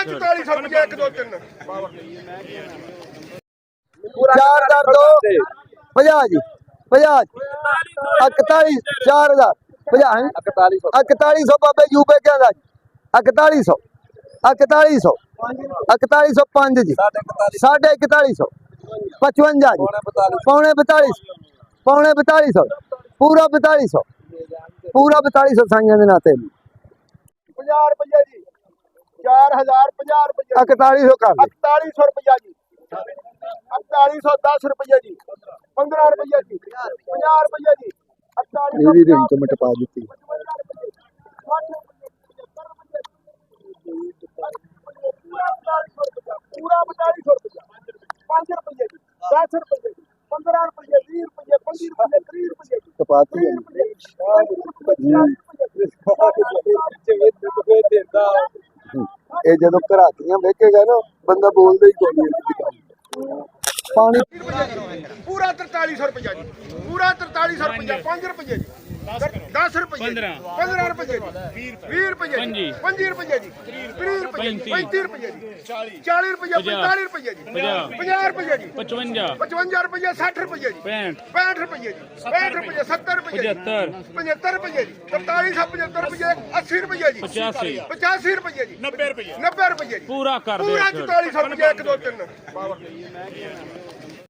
4400 रुपया 1 2 3 4,000 50 जी 50 41 4000 4100 बाबे यूपे क्या था 4100 4100 4105 जी 4150 55 जी पौने 4200 पूरा 4200 साइयां दे नाते 50 रुपया जी 4000 50 रुपया 4100 कर दे 4100 रुपया जी 4110 रुपया जी 15 रुपया जी 50 रुपया जी ये भी रेंज में टपा दी पूरा 4200 रुपया 5 रुपया जी 10 रुपया जी 15 रुपया 20 रुपया 25 रुपया 30 रुपया जी टपाती है ये जदों घरातियां वेखेगा ना बंदा बोलदा ही कोई नहीं पानी पूरा 4300 रुपया जी पूरा 4300 रुपया 5 रुपया जी 10 रुपया 15 रुपया जी 20 रुपया जी 25 रुपया जी 30 रुपया जी 35 रुपया जी 40 रुपया 45 रुपया जी 50 रुपया जी 55 रुपया 60 रुपया जी 65 रुपया जी 65 रुपया 70 रुपया 75 रुपया जी 4375 रुपया 80 रुपया जी 85 रुपया जी 90 रुपया जी पूरा कर दे पूरा 4400 रुपया 1 2 3